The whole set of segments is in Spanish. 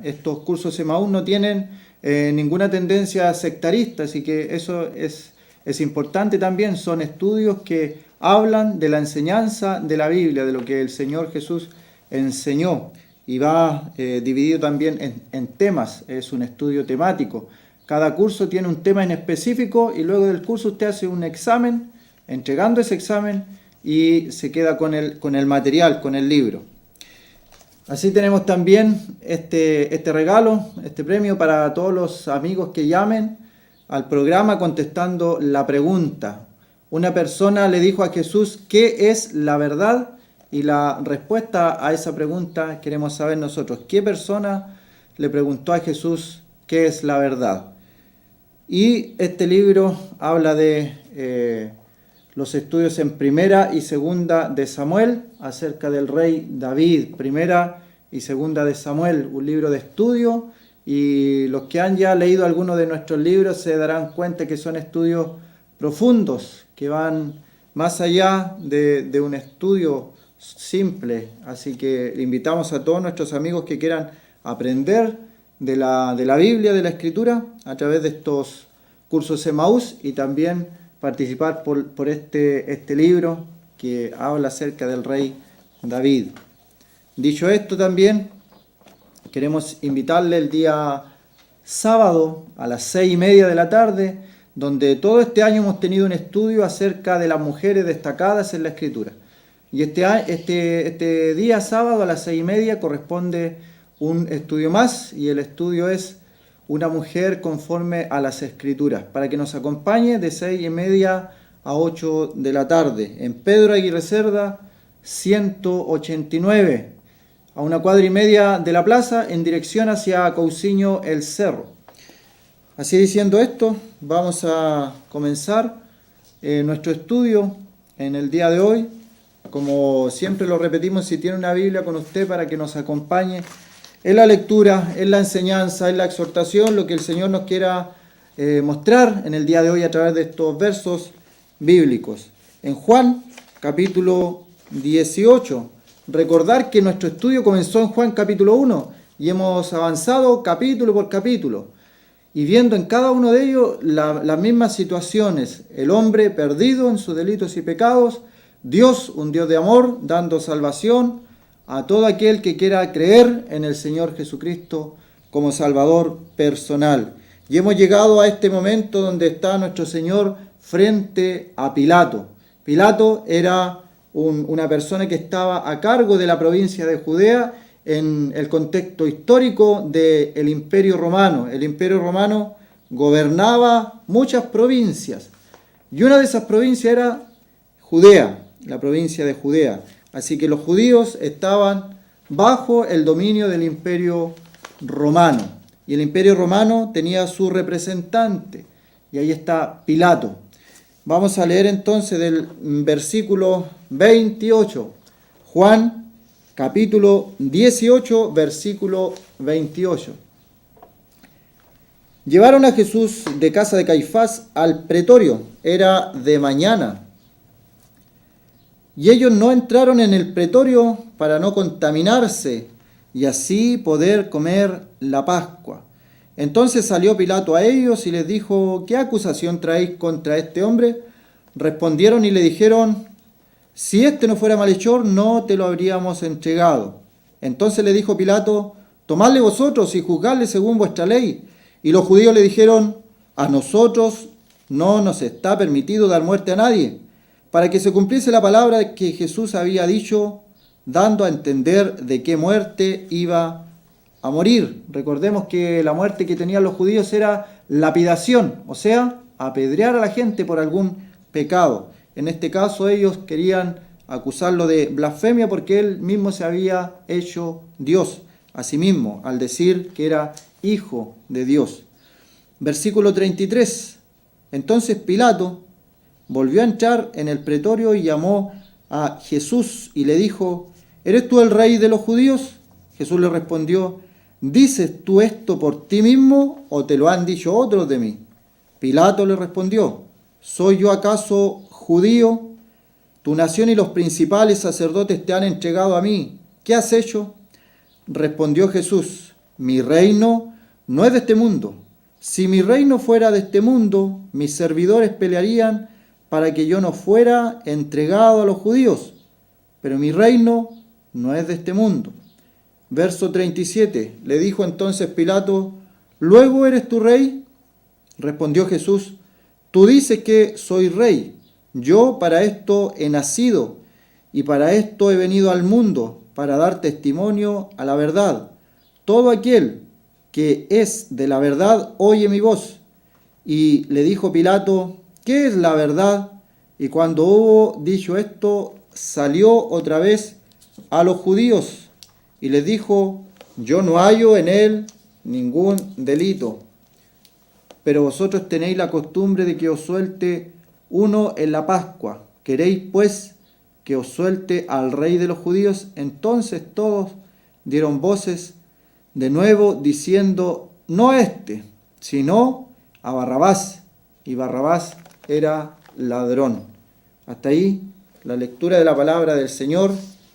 Estos cursos Emaús no tienen ninguna tendencia sectarista, así que eso es importante también. Son estudios que hablan de la enseñanza de la Biblia, de lo que el Señor Jesús enseñó, y va dividido también en temas. Es un estudio temático. Cada curso tiene un tema en específico y luego del curso usted hace un examen, entregando ese examen, y se queda con el material, con el libro. Así tenemos también este regalo, este premio para todos los amigos que llamen al programa contestando la pregunta. Una persona le dijo a Jesús, ¿qué es la verdad? Y la respuesta a esa pregunta queremos saber nosotros. ¿Qué persona le preguntó a Jesús qué es la verdad? Y este libro habla de los estudios en Primera y Segunda de Samuel, acerca del rey David. Primera y Segunda de Samuel, un libro de estudio, y los que han ya leído algunos de nuestros libros se darán cuenta que son estudios profundos, que van más allá de un estudio simple. Así que invitamos a todos nuestros amigos que quieran aprender de la Biblia, de la Escritura, a través de estos cursos Emaús, y también participar por este libro que habla acerca del rey David. Dicho esto, también queremos invitarle el día sábado a las 6:30 de la tarde, donde todo este año hemos tenido un estudio acerca de las mujeres destacadas en la Escritura. Y este día sábado a las 6:30 corresponde un estudio más, y el estudio es una mujer conforme a las Escrituras, para que nos acompañe de 6:30 a 8 de la tarde, en Pedro Aguirre Cerda, 189, a 1,5 cuadras de la plaza, en dirección hacia Cousiño el Cerro. Así diciendo esto, vamos a comenzar nuestro estudio en el día de hoy. Como siempre lo repetimos, si tiene una Biblia con usted para que nos acompañe en la lectura, en la enseñanza, en la exhortación, lo que el Señor nos quiera mostrar en el día de hoy a través de estos versos bíblicos. En Juan, capítulo 18. Recordar que nuestro estudio comenzó en Juan capítulo 1 y hemos avanzado capítulo por capítulo, y viendo en cada uno de ellos las mismas situaciones. El hombre perdido en sus delitos y pecados, Dios, un Dios de amor, dando salvación a todo aquel que quiera creer en el Señor Jesucristo como Salvador personal. Y hemos llegado a este momento donde está nuestro Señor frente a Pilato. Pilato era una persona que estaba a cargo de la provincia de Judea en el contexto histórico del Imperio Romano. El Imperio Romano gobernaba muchas provincias, y una de esas provincias era Judea, la provincia de Judea. Así que los judíos estaban bajo el dominio del Imperio Romano, y el Imperio Romano tenía su representante, y ahí está Pilato. Vamos a leer entonces del versículo 28, Juan capítulo 18, versículo 28. Llevaron a Jesús de casa de Caifás al pretorio, era de mañana. Y ellos no entraron en el pretorio para no contaminarse y así poder comer la Pascua. Entonces salió Pilato a ellos y les dijo, ¿qué acusación traéis contra este hombre? Respondieron y le dijeron, si este no fuera malhechor, no te lo habríamos entregado. Entonces le dijo Pilato, tomadle vosotros y juzgadle según vuestra ley. Y los judíos le dijeron, a nosotros no nos está permitido dar muerte a nadie, para que se cumpliese la palabra que Jesús había dicho, dando a entender de qué muerte iba a morir. Recordemos que la muerte que tenían los judíos era lapidación, o sea, apedrear a la gente por algún pecado. En este caso ellos querían acusarlo de blasfemia porque él mismo se había hecho Dios a sí mismo, al decir que era hijo de Dios. Versículo 33. Entonces Pilato volvió a entrar en el pretorio y llamó a Jesús y le dijo, ¿eres tú el rey de los judíos? Jesús le respondió, ¿dices tú esto por ti mismo o te lo han dicho otros de mí? Pilato le respondió, ¿soy yo acaso judío? Tu nación y los principales sacerdotes te han entregado a mí. ¿Qué has hecho? Respondió Jesús, mi reino no es de este mundo. Si mi reino fuera de este mundo, mis servidores pelearían para que yo no fuera entregado a los judíos, pero mi reino no es de este mundo. Verso 37, le dijo entonces Pilato, ¿luego eres tu rey? Respondió Jesús, tú dices que soy rey. Yo para esto he nacido y para esto he venido al mundo, para dar testimonio a la verdad. Todo aquel que es de la verdad oye mi voz. Y le dijo Pilato, ¿qué es la verdad? Y cuando hubo dicho esto, salió otra vez a los judíos y les dijo, yo no hallo en él ningún delito. Pero vosotros tenéis la costumbre de que os suelte uno en la Pascua. ¿Queréis pues que os suelte al rey de los judíos? Entonces todos dieron voces de nuevo diciendo, no a este, sino a Barrabás. Y Barrabás era ladrón. Hasta ahí la lectura de la palabra del Señor,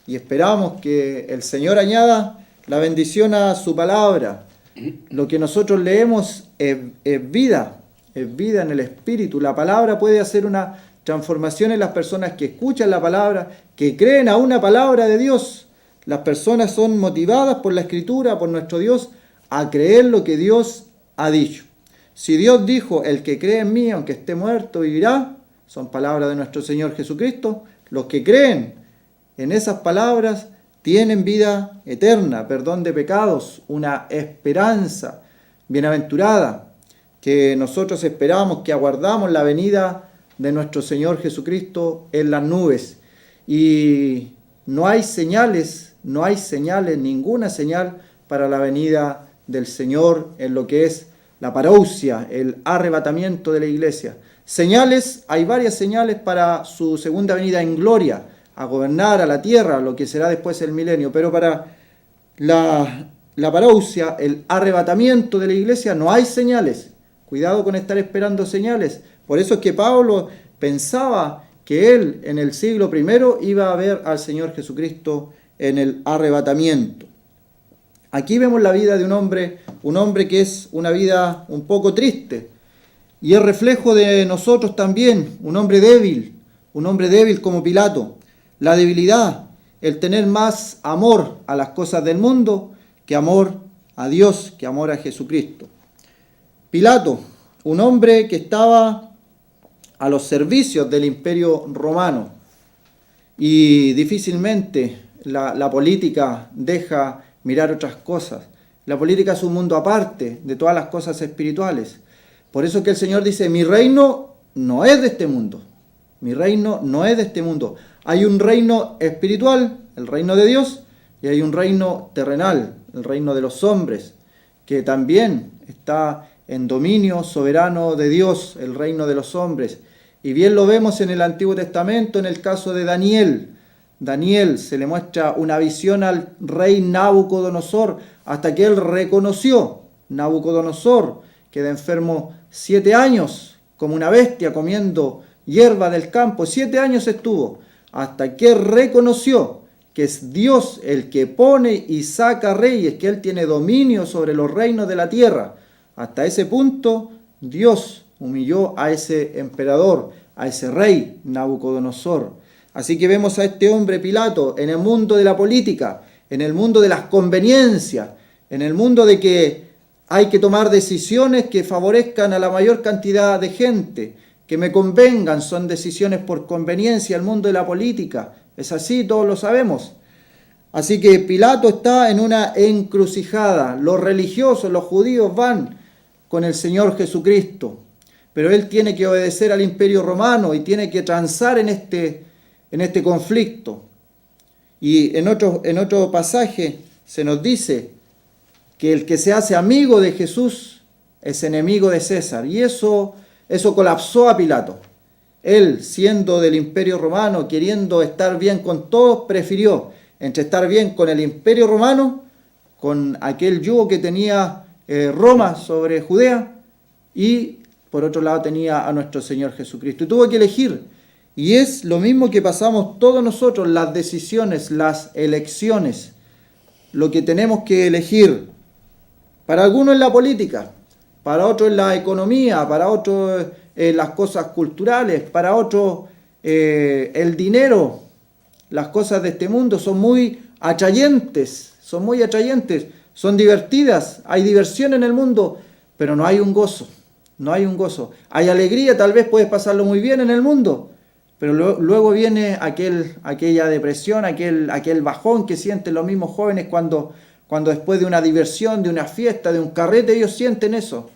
y esperamos que el Señor añada la bendición a su palabra. Lo que nosotros leemos es vida en el Espíritu. La palabra puede hacer una transformación en las personas que escuchan la palabra, que creen a una palabra de Dios. Las personas son motivadas por la Escritura, por nuestro Dios, a creer lo que Dios ha dicho. Si Dios dijo, el que cree en mí, aunque esté muerto, vivirá, son palabras de nuestro Señor Jesucristo, los que creen en esas palabras tienen vida eterna, perdón de pecados, una esperanza bienaventurada, que nosotros esperamos, que aguardamos la venida de nuestro Señor Jesucristo en las nubes. Y no hay señales, ninguna señal para la venida del Señor en lo que es la parousia, el arrebatamiento de la iglesia. Señales, hay varias señales para su segunda venida en gloria, a gobernar a la tierra, lo que será después el milenio, pero para la parousia, el arrebatamiento de la iglesia, no hay señales. Cuidado con estar esperando señales. Por eso es que Pablo pensaba que él en el siglo I iba a ver al Señor Jesucristo en el arrebatamiento. Aquí vemos la vida de un hombre que es una vida un poco triste, y es reflejo de nosotros también, un hombre débil como Pilato. La debilidad, el tener más amor a las cosas del mundo que amor a Dios, que amor a Jesucristo. Pilato, un hombre que estaba a los servicios del Imperio Romano, y difícilmente la política deja mirar otras cosas. La política es un mundo aparte de todas las cosas espirituales. Por eso que el Señor dice, mi reino no es de este mundo. Mi reino no es de este mundo. Hay un reino espiritual, el reino de Dios, y hay un reino terrenal, el reino de los hombres, que también está en dominio soberano de Dios, el reino de los hombres. Y bien lo vemos en el Antiguo Testamento, en el caso de Daniel. Daniel se le muestra una visión al rey Nabucodonosor, hasta que él reconoció, Nabucodonosor, queda enfermo 7 años, como una bestia comiendo hierba del campo. 7 años estuvo, hasta que reconoció que es Dios el que pone y saca reyes, que Él tiene dominio sobre los reinos de la tierra. Hasta ese punto, Dios humilló a ese emperador, a ese rey Nabucodonosor. Así que vemos a este hombre Pilato en el mundo de la política, en el mundo de las conveniencias, en el mundo de que hay que tomar decisiones que favorezcan a la mayor cantidad de gente, que me convengan, son decisiones por conveniencia, el mundo de la política. Es así, todos lo sabemos. Así que Pilato está en una encrucijada. Los religiosos, los judíos van con el Señor Jesucristo, pero él tiene que obedecer al Imperio Romano y tiene que transar en este conflicto. Y en otro pasaje se nos dice que el que se hace amigo de Jesús es enemigo de César. Y eso colapsó a Pilato. Él, siendo del Imperio Romano, queriendo estar bien con todos, prefirió entre estar bien con el Imperio Romano, con aquel yugo que tenía Roma sobre Judea, y por otro lado tenía a nuestro Señor Jesucristo. Y tuvo que elegir. Y es lo mismo que pasamos todos nosotros, las decisiones, las elecciones, lo que tenemos que elegir. Para algunos en la política, para otros en la economía, para otros en las cosas culturales, para otros el dinero, las cosas de este mundo son muy atrayentes, son divertidas, hay diversión en el mundo, pero no hay un gozo, no hay un gozo. Hay alegría, tal vez puedes pasarlo muy bien en el mundo, pero luego viene aquella depresión, aquel bajón que sienten los mismos jóvenes cuando después de una diversión, de una fiesta, de un carrete, ellos sienten eso.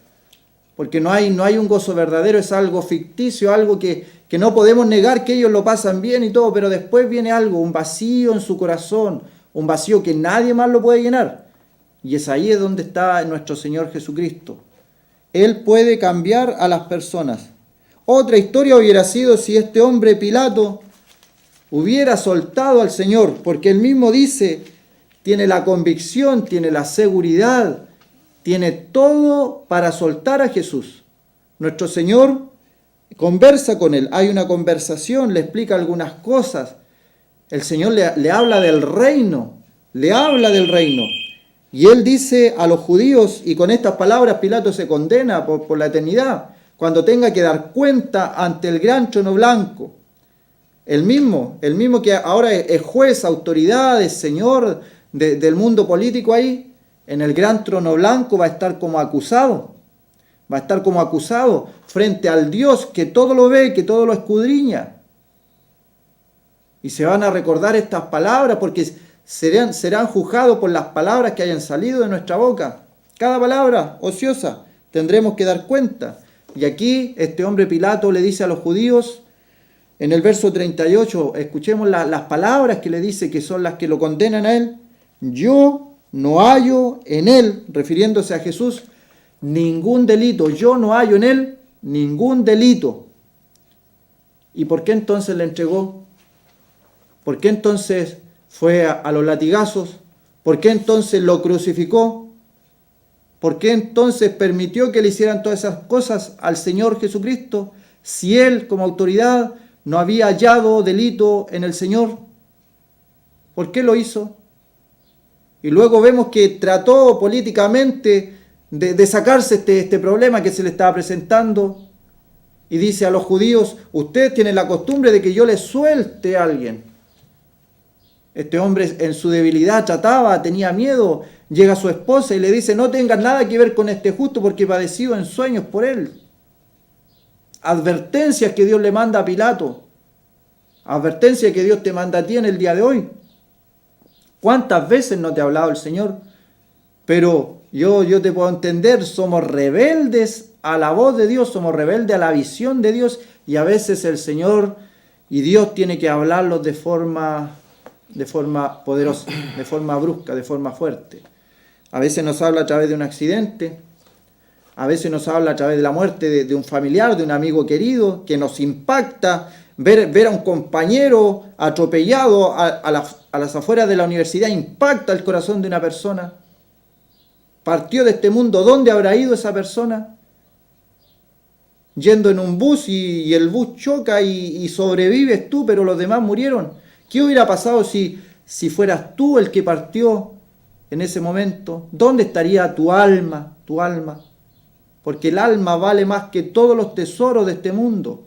Porque no hay un gozo verdadero, es algo ficticio, algo que no podemos negar que ellos lo pasan bien y todo, pero después viene algo, un vacío en su corazón, un vacío que nadie más lo puede llenar. Y es ahí donde está nuestro Señor Jesucristo. Él puede cambiar a las personas. Otra historia hubiera sido si este hombre Pilato hubiera soltado al Señor, porque él mismo dice, tiene la convicción, tiene la seguridad, tiene todo para soltar a Jesús. Nuestro Señor conversa con él, hay una conversación, le explica algunas cosas. El Señor le habla del reino, Y él dice a los judíos, y con estas palabras Pilato se condena por la eternidad, cuando tenga que dar cuenta ante el gran trono blanco. El mismo que ahora es juez, autoridad, es señor del mundo político ahí, en el gran trono blanco va a estar como acusado. Va a estar como acusado frente al Dios que todo lo ve, que todo lo escudriña. Y se van a recordar estas palabras porque serán juzgados por las palabras que hayan salido de nuestra boca. Cada palabra ociosa tendremos que dar cuenta. Y aquí este hombre Pilato le dice a los judíos, en el verso 38, escuchemos las palabras que le dice, que son las que lo condenan a él. Yo no hallo en él, refiriéndose a Jesús, ningún delito. Yo no hallo en él ningún delito. ¿Y por qué entonces le entregó? ¿Por qué entonces fue a los latigazos? ¿Por qué entonces lo crucificó? ¿Por qué entonces permitió que le hicieran todas esas cosas al Señor Jesucristo? Si él, como autoridad, no había hallado delito en el Señor. ¿Por qué lo hizo? Y luego vemos que trató políticamente de sacarse este problema que se le estaba presentando. Y dice a los judíos, ustedes tienen la costumbre de que yo les suelte a alguien. Este hombre en su debilidad tenía miedo. Llega su esposa y le dice, no tengas nada que ver con este justo porque he padecido en sueños por él. Advertencias que Dios le manda a Pilato. Advertencias que Dios te manda a ti en el día de hoy. ¿Cuántas veces no te ha hablado el Señor? Pero yo te puedo entender, somos rebeldes a la voz de Dios, somos rebeldes a la visión de Dios y a veces el Señor y Dios tiene que hablarlos de forma poderosa, de forma brusca, de forma fuerte. A veces nos habla a través de un accidente, a veces nos habla a través de la muerte de un familiar, de un amigo querido, que nos impacta ver a un compañero atropellado a las afueras de la universidad, impacta el corazón de una persona. Partió de este mundo, ¿dónde habrá ido esa persona? Yendo en un bus y el bus choca y sobrevives tú, pero los demás murieron. ¿Qué hubiera pasado si fueras tú el que partió en ese momento? ¿Dónde estaría tu alma? Porque el alma vale más que todos los tesoros de este mundo.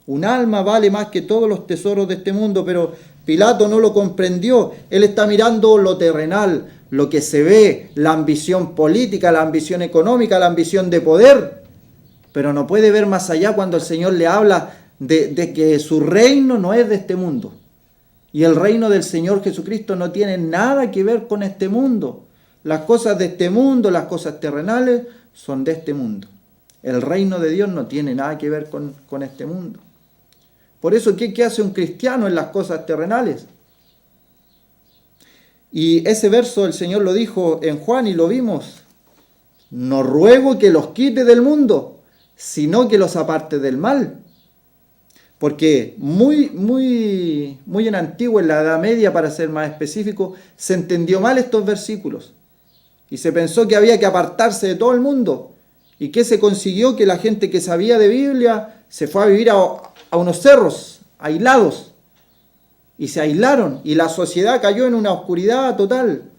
Un alma vale más que todos los tesoros de este mundo, pero Pilato no lo comprendió. Él está mirando lo terrenal, lo que se ve, la ambición política, la ambición económica, la ambición de poder. Pero no puede ver más allá cuando el Señor le habla de que su reino no es de este mundo. Y el reino del Señor Jesucristo no tiene nada que ver con este mundo. Las cosas de este mundo, las cosas terrenales, son de este mundo. El reino de Dios no tiene nada que ver con este mundo. Por eso, ¿qué hace un cristiano en las cosas terrenales? Y ese verso el Señor lo dijo en Juan y lo vimos. No ruego que los quite del mundo, sino que los aparte del mal. Porque muy en antiguo, en la Edad Media, para ser más específico, se entendió mal estos versículos. Y se pensó que había que apartarse de todo el mundo. ¿Y qué se consiguió? Que la gente que sabía de Biblia se fue a vivir a unos cerros, aislados. Y se aislaron. Y la sociedad cayó en una oscuridad total.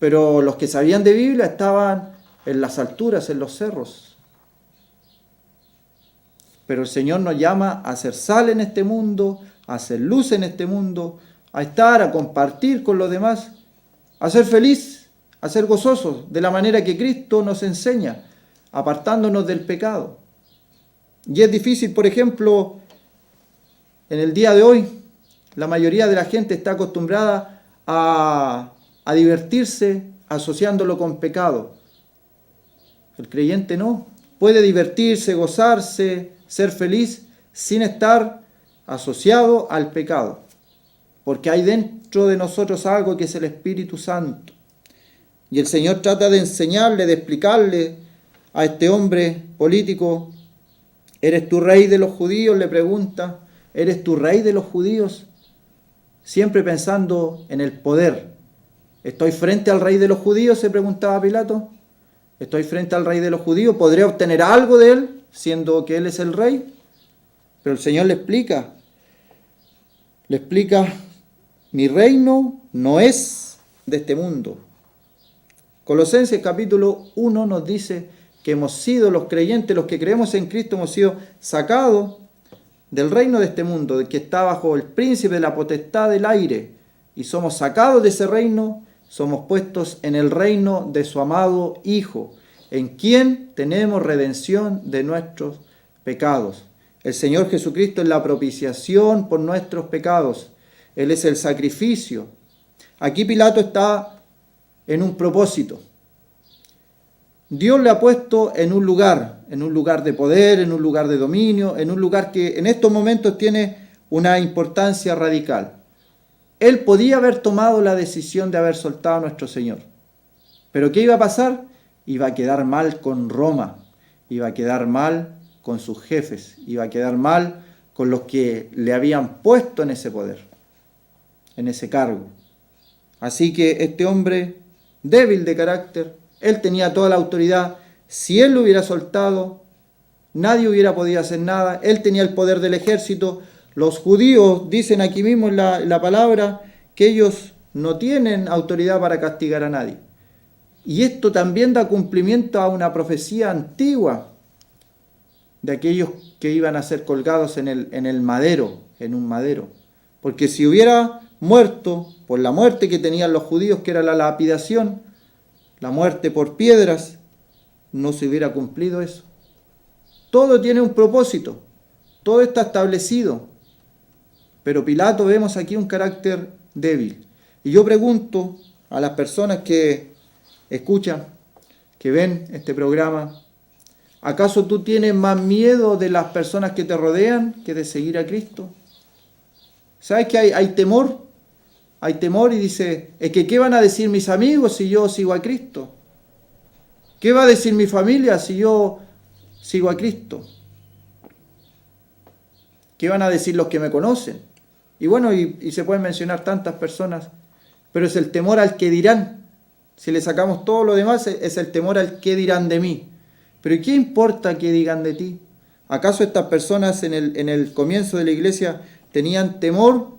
pero los que sabían de Biblia estaban en las alturas, en los cerros. Pero el Señor nos llama a hacer sal en este mundo, a hacer luz en este mundo, a estar, a compartir con los demás, a ser feliz, a ser gozosos, de la manera que Cristo nos enseña, apartándonos del pecado. Y es difícil, por ejemplo, en el día de hoy, la mayoría de la gente está acostumbrada a divertirse asociándolo con pecado. El creyente no. Puede divertirse, gozarse, ser feliz sin estar asociado al pecado. Porque hay dentro de nosotros algo que es el Espíritu Santo. Y el Señor trata de enseñarle, de explicarle a este hombre político: ¿eres tú rey de los judíos?, le pregunta. ¿Eres tú rey de los judíos? Siempre pensando en el poder. ¿Estoy frente al rey de los judíos?, se preguntaba Pilato. ¿Estoy frente al rey de los judíos? ¿Podré obtener algo de él, siendo que él es el rey? Pero el Señor le explica, mi reino no es de este mundo. Colosenses capítulo 1 nos dice que hemos sido los creyentes, los que creemos en Cristo, hemos sido sacados del reino de este mundo, de que está bajo el príncipe de la potestad del aire, y somos sacados de ese reino, somos puestos en el reino de su amado Hijo, en quien tenemos redención de nuestros pecados. El Señor Jesucristo es la propiciación por nuestros pecados. Él es el sacrificio. Aquí Pilato está en un propósito. Dios le ha puesto en un lugar de poder, en un lugar de dominio, en un lugar que en estos momentos tiene una importancia radical. Él podía haber tomado la decisión de haber soltado a nuestro Señor. Pero ¿qué iba a pasar? Iba a quedar mal con Roma, iba a quedar mal con sus jefes, iba a quedar mal con los que le habían puesto en ese poder, en ese cargo. Así que este hombre, débil de carácter, él tenía toda la autoridad. Si él lo hubiera soltado, nadie hubiera podido hacer nada. Él tenía el poder del ejército. Los judíos dicen aquí mismo en la palabra que ellos no tienen autoridad para castigar a nadie. Y esto también da cumplimiento a una profecía antigua de aquellos que iban a ser colgados en el madero, en un madero. Porque si hubiera muerto por la muerte que tenían los judíos, que era la lapidación, la muerte por piedras, no se hubiera cumplido eso. Todo tiene un propósito, todo está establecido. Pero Pilato, vemos aquí un carácter débil. Y yo pregunto a las personas que escuchan, que ven este programa, ¿acaso tú tienes más miedo de las personas que te rodean que de seguir a Cristo? ¿Sabes que hay temor? Hay temor y dice, es que ¿qué van a decir mis amigos si yo sigo a Cristo? ¿Qué va a decir mi familia si yo sigo a Cristo? ¿Qué van a decir los que me conocen? Y bueno, y se pueden mencionar tantas personas, pero es el temor al que dirán. Si le sacamos todo lo demás, es el temor al que dirán de mí. Pero ¿qué importa qué digan de ti? ¿Acaso estas personas en el comienzo de la iglesia tenían temor?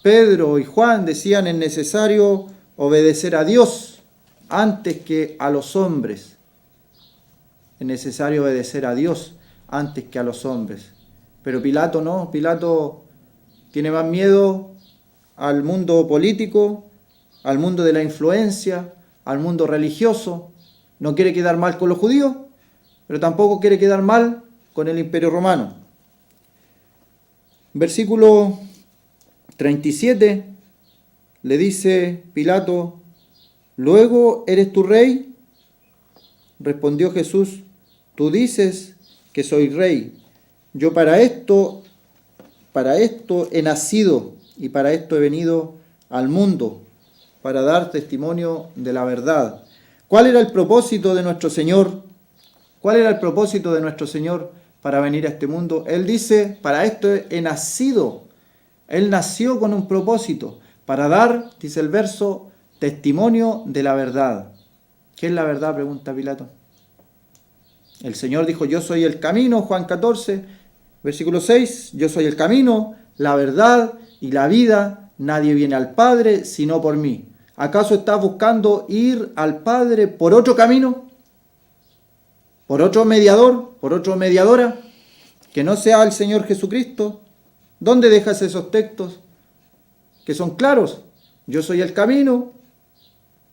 Pedro y Juan decían, es necesario obedecer a Dios antes que a los hombres. Es necesario obedecer a Dios antes que a los hombres. Pero Pilato no, Pilato tiene más miedo al mundo político, al mundo de la influencia, al mundo religioso. No quiere quedar mal con los judíos, pero tampoco quiere quedar mal con el Imperio Romano. Versículo 37 le dice Pilato, ¿luego eres tu rey? Respondió Jesús, tú dices que soy rey. Yo para esto he nacido y para esto he venido al mundo, para dar testimonio de la verdad. ¿Cuál era el propósito de nuestro Señor? ¿Cuál era el propósito de nuestro Señor para venir a este mundo? Él dice, para esto he nacido. Él nació con un propósito, para dar, dice el verso, testimonio de la verdad. ¿Qué es la verdad?, pregunta Pilato. El Señor dijo, yo soy el camino, Juan 14, versículo 6, yo soy el camino, la verdad y la vida, nadie viene al Padre sino por mí. ¿Acaso estás buscando ir al Padre por otro camino? ¿Por otro mediador? ¿Por otra mediadora? Que no sea el Señor Jesucristo. ¿Dónde dejas esos textos que son claros? Yo soy el camino,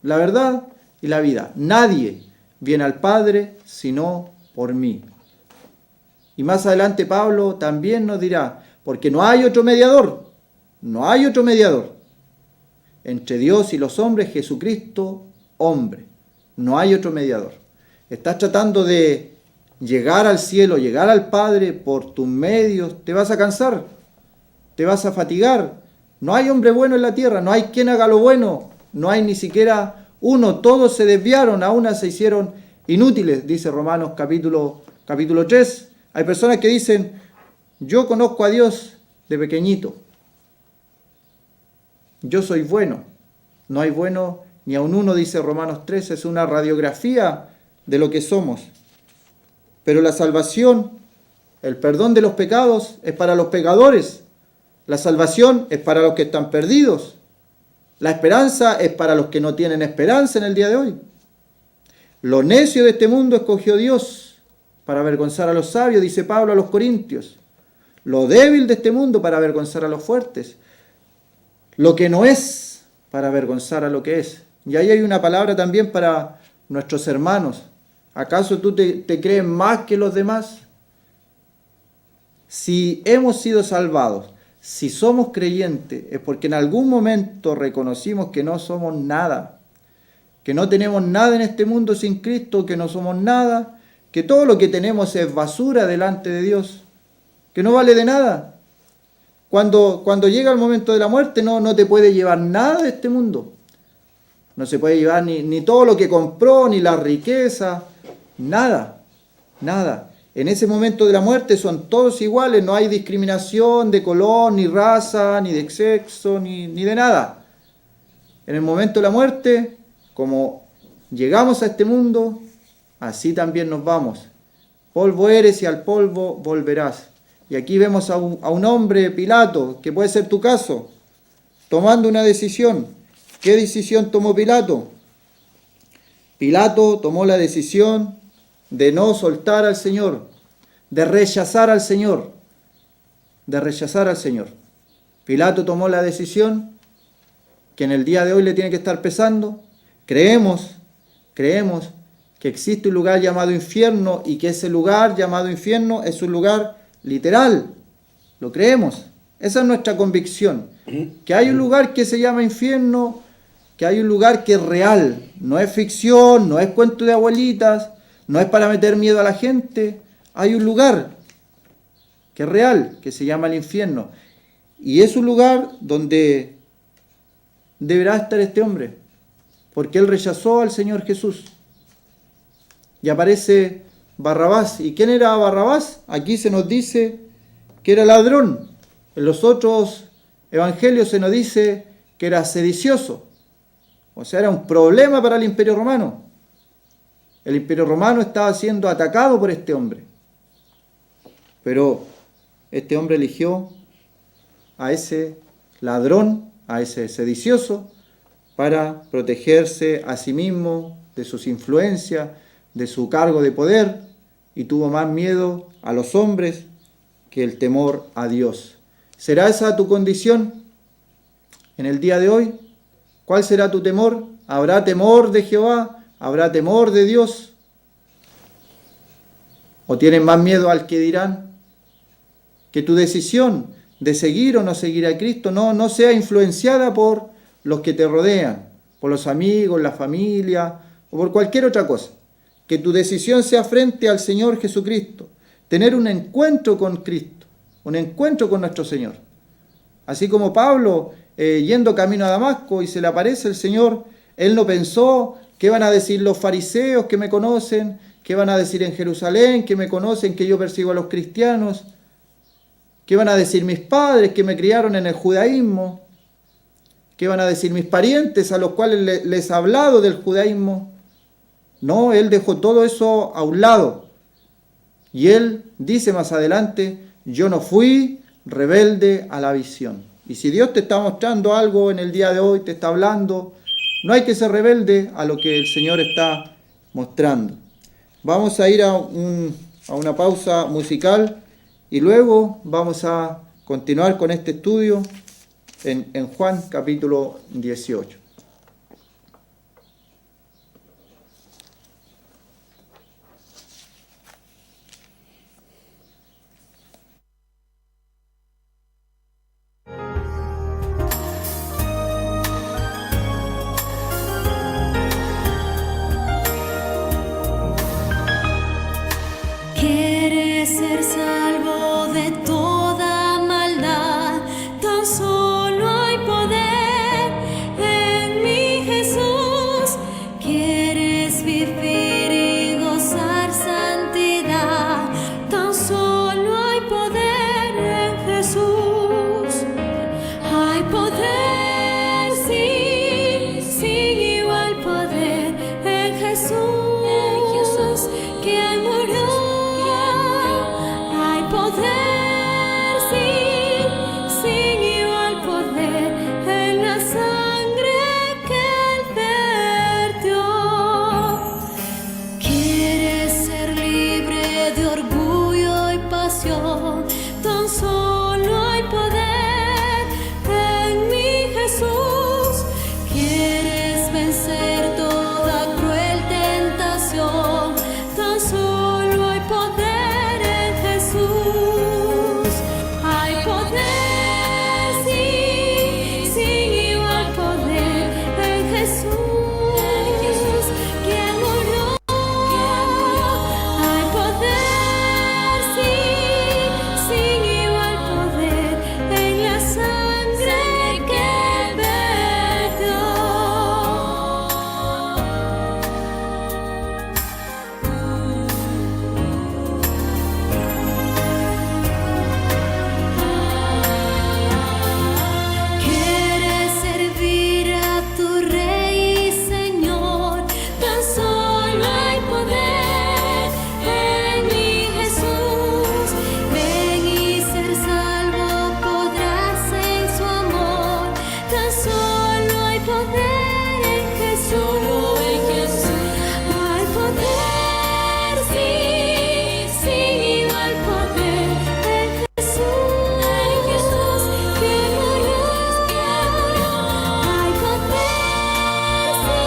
la verdad y la vida. Nadie viene al Padre sino por mí. Y más adelante Pablo también nos dirá, porque no hay otro mediador, no hay otro mediador entre Dios y los hombres, Jesucristo, hombre. No hay otro mediador. Estás tratando de llegar al cielo, llegar al Padre por tus medios, te vas a cansar, te vas a fatigar. No hay hombre bueno en la tierra, no hay quien haga lo bueno, no hay ni siquiera uno, todos se desviaron, a una se hicieron inútiles, dice Romanos capítulo 3. Hay personas que dicen, yo conozco a Dios de pequeñito, yo soy bueno. No hay bueno ni aun uno, dice Romanos 3, es una radiografía de lo que somos. Pero la salvación, el perdón de los pecados es para los pecadores. La salvación es para los que están perdidos. La esperanza es para los que no tienen esperanza en el día de hoy. Lo necio de este mundo escogió Dios para avergonzar a los sabios, dice Pablo a los Corintios. Lo débil de este mundo para avergonzar a los fuertes. Lo que no es para avergonzar a lo que es. Y ahí hay una palabra también para nuestros hermanos. ¿Acaso tú te crees más que los demás? Si hemos sido salvados, si somos creyentes, es porque en algún momento reconocimos que no somos nada, que no tenemos nada en este mundo sin Cristo, que no somos nada, que todo lo que tenemos es basura delante de Dios, que no vale de nada. Cuando llega el momento de la muerte no te puede llevar nada de este mundo. No se puede llevar ni todo lo que compró, ni la riqueza, nada, nada. En ese momento de la muerte son todos iguales, no hay discriminación de color, ni raza, ni de sexo, ni de nada. En el momento de la muerte, como llegamos a este mundo, así también nos vamos. Polvo eres y al polvo volverás. Y aquí vemos a un hombre, Pilato, que puede ser tu caso, tomando una decisión. ¿Qué decisión tomó Pilato? Pilato tomó la decisión de no soltar al Señor, de rechazar al Señor, de rechazar al Señor. Pilato tomó la decisión que en el día de hoy le tiene que estar pesando. Creemos que existe un lugar llamado infierno y que ese lugar llamado infierno es un lugar literal. Lo creemos. Esa es nuestra convicción. Que hay un lugar que se llama infierno, que hay un lugar que es real. No es ficción, no es cuento de abuelitas, no es para meter miedo a la gente. Hay un lugar que es real, que se llama el infierno. Y es un lugar donde deberá estar este hombre, porque él rechazó al Señor Jesús. Y aparece Barrabás. ¿Y quién era Barrabás? Aquí se nos dice que era ladrón. En los otros evangelios se nos dice que era sedicioso. O sea, era un problema para el Imperio Romano. El Imperio Romano estaba siendo atacado por este hombre. Pero este hombre eligió a ese ladrón, a ese sedicioso, para protegerse a sí mismo de sus influencias, de su cargo de poder, y tuvo más miedo a los hombres que el temor a Dios. ¿Será esa tu condición en el día de hoy? ¿Cuál será tu temor? ¿Habrá temor de Jehová? ¿Habrá temor de Dios? ¿O tienes más miedo al que dirán? Que tu decisión de seguir o no seguir a Cristo no sea influenciada por los que te rodean, por los amigos, la familia o por cualquier otra cosa. Que tu decisión sea frente al Señor Jesucristo, tener un encuentro con Cristo, un encuentro con nuestro Señor. Así como Pablo, yendo camino a Damasco y se le aparece el Señor, él no pensó qué van a decir los fariseos que me conocen, qué van a decir en Jerusalén que me conocen, que yo persigo a los cristianos, qué van a decir mis padres que me criaron en el judaísmo, qué van a decir mis parientes a los cuales les he hablado del judaísmo. No, él dejó todo eso a un lado. Y él dice más adelante, yo no fui rebelde a la visión. Y si Dios te está mostrando algo en el día de hoy, te está hablando, No hay que ser rebelde a lo que el Señor está mostrando. Vamos a ir a una pausa musical y luego vamos a continuar con este estudio en Juan capítulo 18. ¿Quieres ser salvo de toda maldad? Tan solo hay poder en mi Jesús. ¿Quieres vivir y gozar santidad? Tan solo hay poder en Jesús. Hay poder, sí, sin igual poder en Jesús, quien murió. Hay poder, sí, sin igual poder en la sangre que Él vertió. ¿Quieres ser libre de orgullo y pasión? Tan solo hay poder en mi Jesús. ¿Quieres vencer toda cruel tentación? Tan solo hay poder en Jesús. Hay poder, sí, sin igual poder en Jesús, quien murió. Hay poder, sí, sin igual poder en la sangre que Él vertió. ¿Quieres servir a tu Rey y Señor? Tan solo hay poder en mi Jesús. Ven y ser salvo podrás en su amor. Tan solo hay poder en Jesús. Hay poder, sí, sin igual poder en Jesús, quien murió. Hay poder, sí,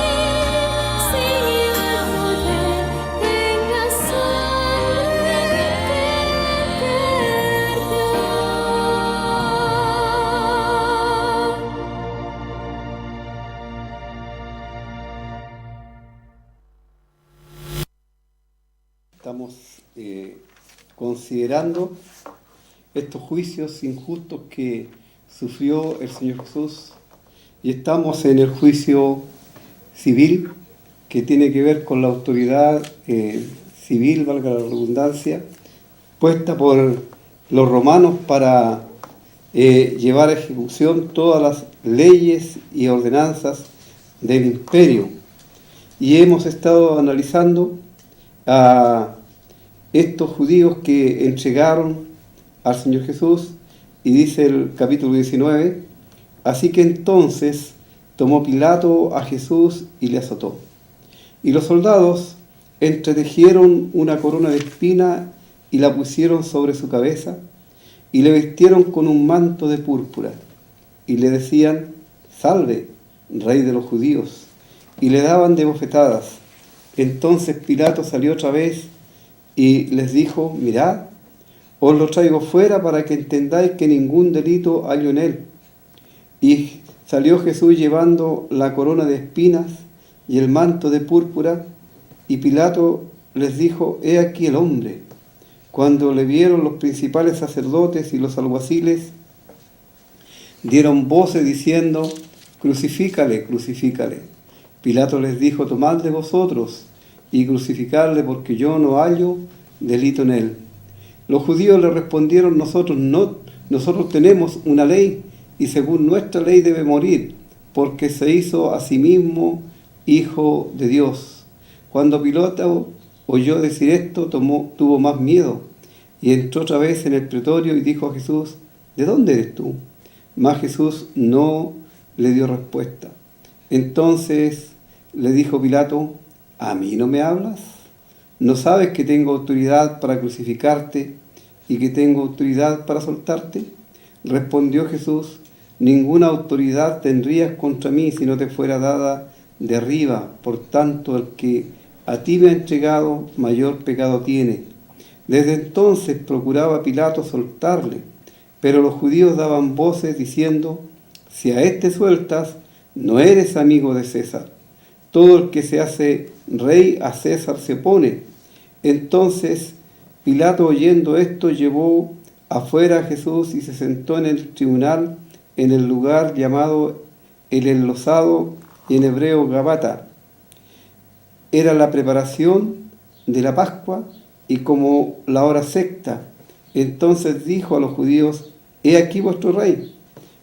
sin igual poder en la sangre que Él vertió. Estamos considerando estos juicios injustos que sufrió el Señor Jesús, y estamos en el juicio civil que tiene que ver con la autoridad civil, valga la redundancia, puesta por los romanos para llevar a ejecución todas las leyes y ordenanzas del imperio. Y hemos estado analizando a estos judíos que entregaron al Señor Jesús, y dice el capítulo 19, así que entonces tomó Pilato a Jesús y le azotó. Y los soldados entretejieron una corona de espina y la pusieron sobre su cabeza, y le vistieron con un manto de púrpura, y le decían, salve, Rey de los judíos, y le daban de bofetadas. Entonces Pilato salió otra vez y les dijo, mirad, os lo traigo fuera para que entendáis que ningún delito hallo en él. Y salió Jesús llevando la corona de espinas y el manto de púrpura, y Pilato les dijo, he aquí el hombre. Cuando le vieron los principales sacerdotes y los alguaciles, dieron voces diciendo, crucifícale, crucifícale. Pilato les dijo, tomadle vosotros y crucificadle, porque yo no hallo delito en él. Los judíos le respondieron, nosotros tenemos una ley, y según nuestra ley debe morir, porque se hizo a sí mismo hijo de Dios. Cuando Pilato oyó decir esto, tuvo más miedo, y entró otra vez en el pretorio y dijo a Jesús, ¿de dónde eres tú? Mas Jesús no le dio respuesta. Entonces le dijo Pilato: ¿a mí no me hablas? ¿No sabes que tengo autoridad para crucificarte y que tengo autoridad para soltarte? Respondió Jesús: ninguna autoridad tendrías contra mí si no te fuera dada de arriba. Por tanto, el que a ti me ha entregado, mayor pecado tiene. Desde entonces procuraba Pilato soltarle, pero los judíos daban voces diciendo: si a este sueltas, no eres amigo de César. Todo el que se hace rey a César se opone. Entonces Pilato, oyendo esto, llevó afuera a Jesús y se sentó en el tribunal, en el lugar llamado el Enlosado, y en hebreo Gabata. Era la preparación de la Pascua y como la hora sexta. Entonces dijo a los judíos: he aquí vuestro rey.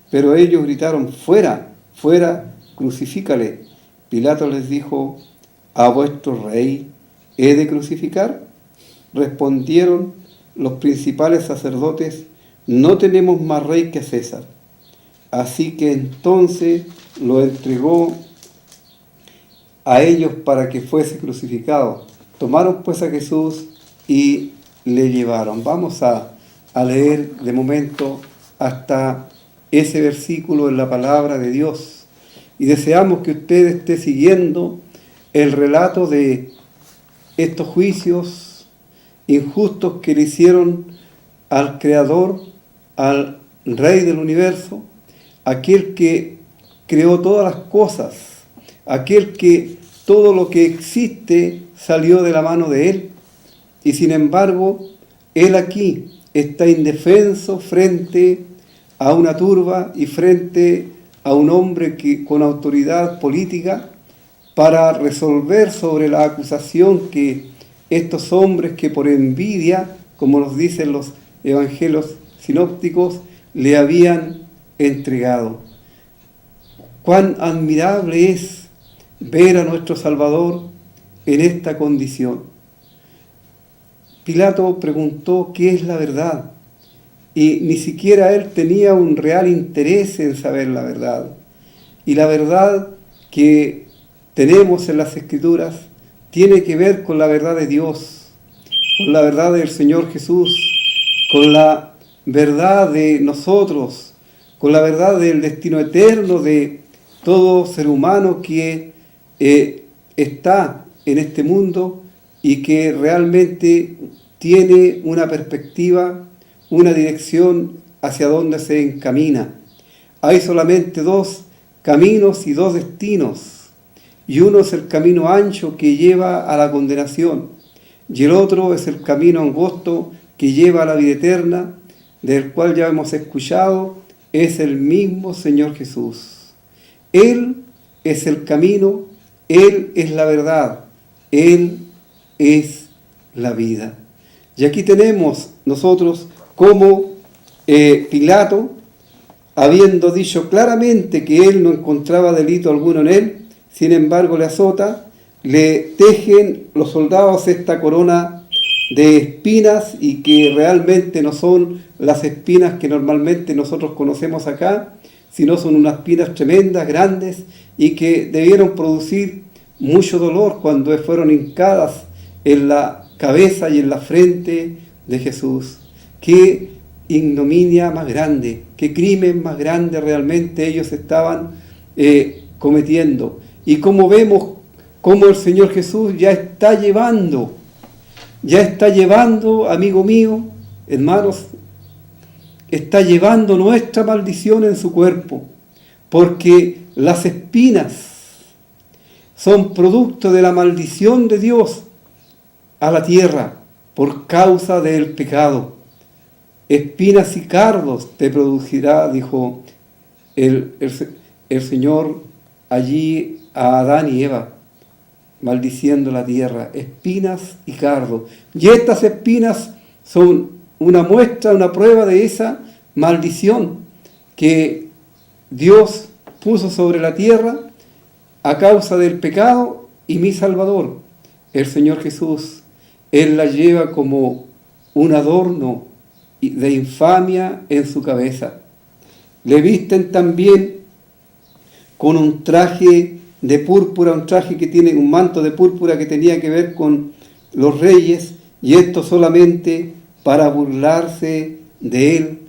Pero ellos gritaron: fuera, fuera, crucifícale. Pilato les dijo: ¿a vuestro rey he de crucificar? Respondieron los principales sacerdotes: no tenemos más rey que César. Así que entonces lo entregó a ellos para que fuese crucificado. Tomaron pues a Jesús y le llevaron. Vamos a leer de momento hasta ese versículo en la palabra de Dios. Y deseamos que usted esté siguiendo el relato de estos juicios injustos que le hicieron al Creador, al Rey del universo, aquel que creó todas las cosas, aquel que todo lo que existe salió de la mano de Él. Y sin embargo, Él aquí está indefenso frente a una turba y frente a un hombre que, con autoridad política, para resolver sobre la acusación que estos hombres que por envidia, como nos dicen los evangelios sinópticos, le habían entregado. Cuán admirable es ver a nuestro Salvador en esta condición. Pilato preguntó qué es la verdad, y ni siquiera él tenía un real interés en saber la verdad. Y la verdad que tenemos en las Escrituras tiene que ver con la verdad de Dios, con la verdad del Señor Jesús, con la verdad de nosotros, con la verdad del destino eterno de todo ser humano que está en este mundo y que realmente tiene una perspectiva, una dirección hacia donde se encamina. Hay solamente dos caminos y dos destinos, y uno es el camino ancho que lleva a la condenación, y el otro es el camino angosto que lleva a la vida eterna, del cual ya hemos escuchado, es el mismo Señor Jesús. Él es el camino, Él es la verdad, Él es la vida. Y aquí tenemos nosotros como Pilato, habiendo dicho claramente que él no encontraba delito alguno en él, sin embargo le azota, le tejen los soldados esta corona de espinas, y que realmente no son las espinas que normalmente nosotros conocemos acá, sino son unas espinas tremendas, grandes, y que debieron producir mucho dolor cuando fueron hincadas en la cabeza y en la frente de Jesús. Qué ignominia más grande, qué crimen más grande realmente ellos estaban cometiendo. Y como vemos, como el Señor Jesús ya está llevando, amigo mío, hermanos, está llevando nuestra maldición en su cuerpo, porque las espinas son producto de la maldición de Dios a la tierra por causa del pecado. Espinas y cardos te producirá, dijo el Señor allí a Adán y Eva, maldiciendo la tierra, espinas y cardos. Y estas espinas son una muestra, una prueba de esa maldición que Dios puso sobre la tierra a causa del pecado, y mi Salvador, el Señor Jesús, Él la lleva como un adorno de infamia en su cabeza. Le visten también con un traje de púrpura, un traje que tiene un manto de púrpura que tenía que ver con los reyes, y esto solamente para burlarse de él.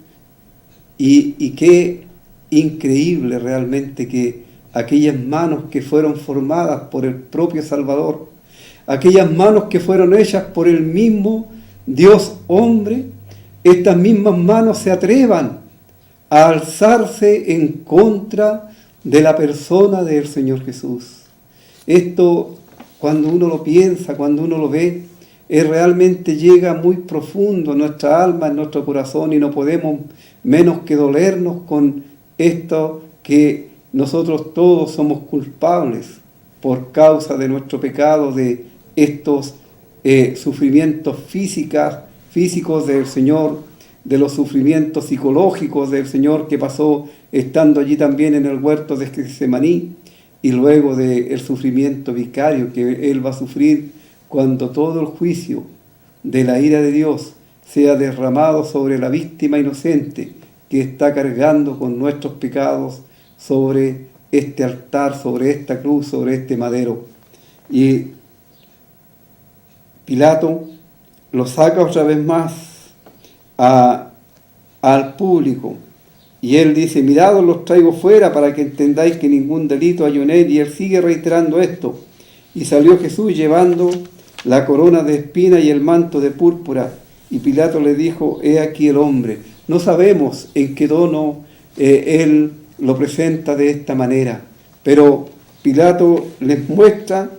Y qué increíble realmente que aquellas manos que fueron formadas por el propio Salvador, aquellas manos que fueron hechas por el mismo Dios hombre, estas mismas manos se atrevan a alzarse en contra de la persona del Señor Jesús. Esto, cuando uno lo piensa, cuando uno lo ve, realmente llega muy profundo en nuestra alma, en nuestro corazón, y no podemos menos que dolernos con esto, que nosotros todos somos culpables por causa de nuestro pecado, de estos sufrimientos físicos del Señor, de los sufrimientos psicológicos del Señor que pasó estando allí también en el huerto de Getsemaní, y luego del sufrimiento vicario que Él va a sufrir cuando todo el juicio de la ira de Dios sea derramado sobre la víctima inocente que está cargando con nuestros pecados sobre este altar, sobre esta cruz, sobre este madero. Y Pilato lo saca otra vez más al público, y él dice: mirad, os los traigo fuera para que entendáis que ningún delito hay en él. Y él sigue reiterando esto. Y salió Jesús llevando la corona de espinas y el manto de púrpura, y Pilato le dijo: he aquí el hombre. No sabemos en qué tono él lo presenta de esta manera, pero Pilato les muestra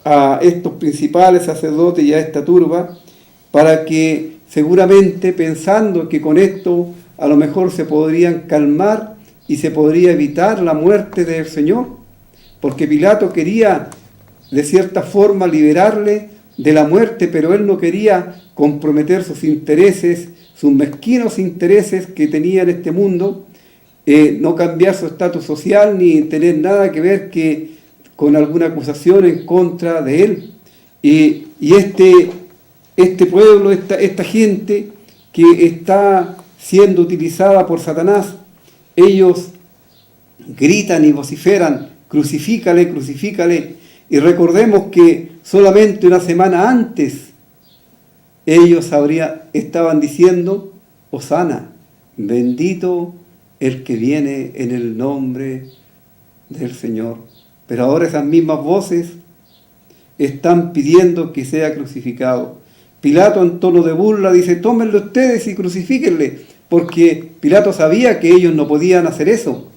a estos principales sacerdotes y a esta turba, para que seguramente, pensando que con esto a lo mejor se podrían calmar y se podría evitar la muerte del Señor, porque Pilato quería de cierta forma liberarle de la muerte, pero él no quería comprometer sus intereses, sus mezquinos intereses que tenía en este mundo, no cambiar su estatus social ni tener nada que ver con alguna acusación en contra de él. Y este pueblo, esta gente que está siendo utilizada por Satanás, ellos gritan y vociferan: crucifícale, crucifícale. Y recordemos que solamente una semana antes ellos estaban diciendo: Hosana, bendito el que viene en el nombre del Señor. Pero ahora esas mismas voces están pidiendo que sea crucificado. Pilato, en tono de burla, dice: tómenlo ustedes y crucifíquenle, porque Pilato sabía que ellos no podían hacer eso.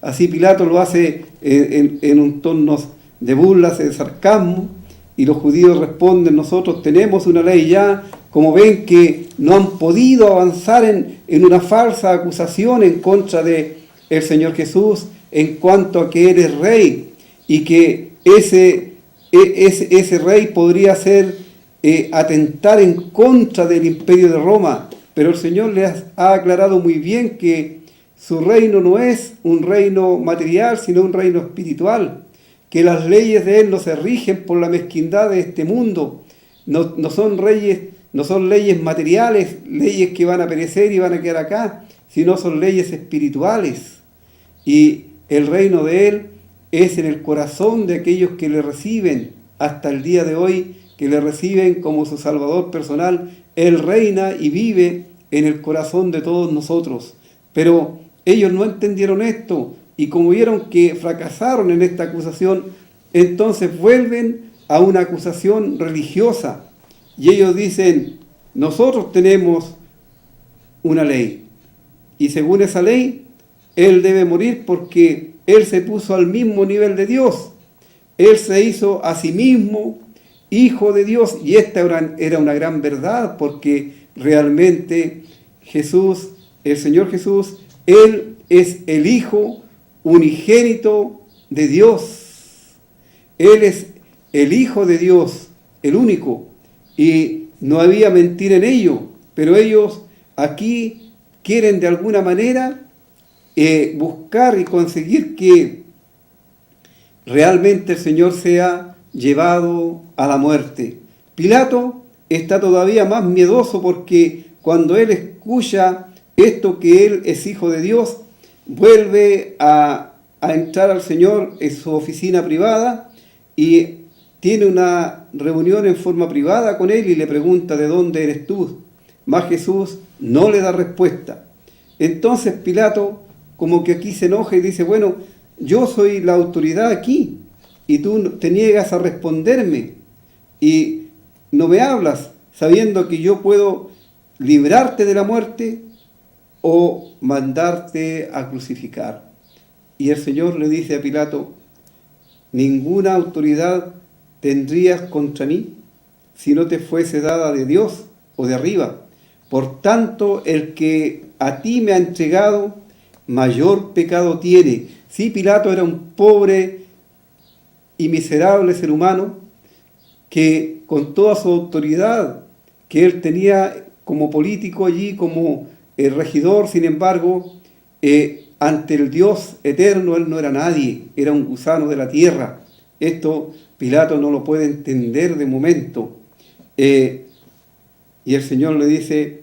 Así Pilato lo hace en un tono de burla, de sarcasmo, y los judíos responden: nosotros tenemos una ley ya. Como ven que no han podido avanzar en una falsa acusación en contra de el Señor Jesús en cuanto a que Él es rey, y que ese rey podría ser atentar en contra del imperio de Roma, pero el Señor les ha aclarado muy bien que su reino no es un reino material, sino un reino espiritual, que las leyes de Él no se rigen por la mezquindad de este mundo, no son leyes materiales, leyes que van a perecer y van a quedar acá, sino son leyes espirituales. Y el reino de Él es en el corazón de aquellos que le reciben hasta el día de hoy, que le reciben como su Salvador personal. Él reina y vive en el corazón de todos nosotros. Pero ellos no entendieron esto, y como vieron que fracasaron en esta acusación, entonces vuelven a una acusación religiosa. Y ellos dicen: nosotros tenemos una ley, y según esa ley, Él debe morir porque Él se puso al mismo nivel de Dios. Él se hizo a sí mismo Hijo de Dios, y esta era una gran verdad, porque realmente Jesús, el Señor Jesús, Él es el Hijo unigénito de Dios. Él es el Hijo de Dios, el único, y no había mentira en ello, pero ellos aquí quieren de alguna manera buscar y conseguir que realmente el Señor sea llevado a la muerte. Pilato está todavía más miedoso, porque cuando él escucha esto, que él es Hijo de Dios, vuelve a a entrar al Señor en su oficina privada y tiene una reunión en forma privada con él y le pregunta: ¿de dónde eres tú? Mas Jesús no le da respuesta. Entonces Pilato como que aquí se enoja y dice: bueno, yo soy la autoridad aquí y tú te niegas a responderme y no me hablas sabiendo que yo puedo librarte de la muerte o mandarte a crucificar. Y el Señor le dice a Pilato: ninguna autoridad tendrías contra mí si no te fuese dada de Dios o de arriba. Por tanto, el que a ti me ha entregado, mayor pecado tiene. Sí, Pilato era un pobre y miserable ser humano que con toda su autoridad que él tenía como político allí, como regidor, sin embargo, ante el Dios eterno él no era nadie, era un gusano de la tierra. Esto Pilato no lo puede entender de momento. Y el Señor le dice: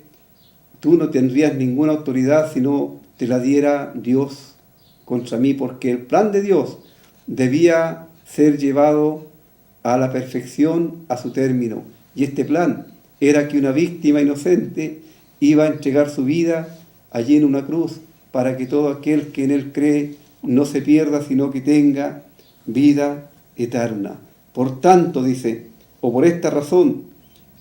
tú no tendrías ninguna autoridad si no te la diera Dios contra mí, porque el plan de Dios debía ser llevado a la perfección, a su término. Y este plan era que una víctima inocente iba a entregar su vida allí en una cruz para que todo aquel que en él cree no se pierda, sino que tenga vida eterna. Por tanto, dice, o por esta razón,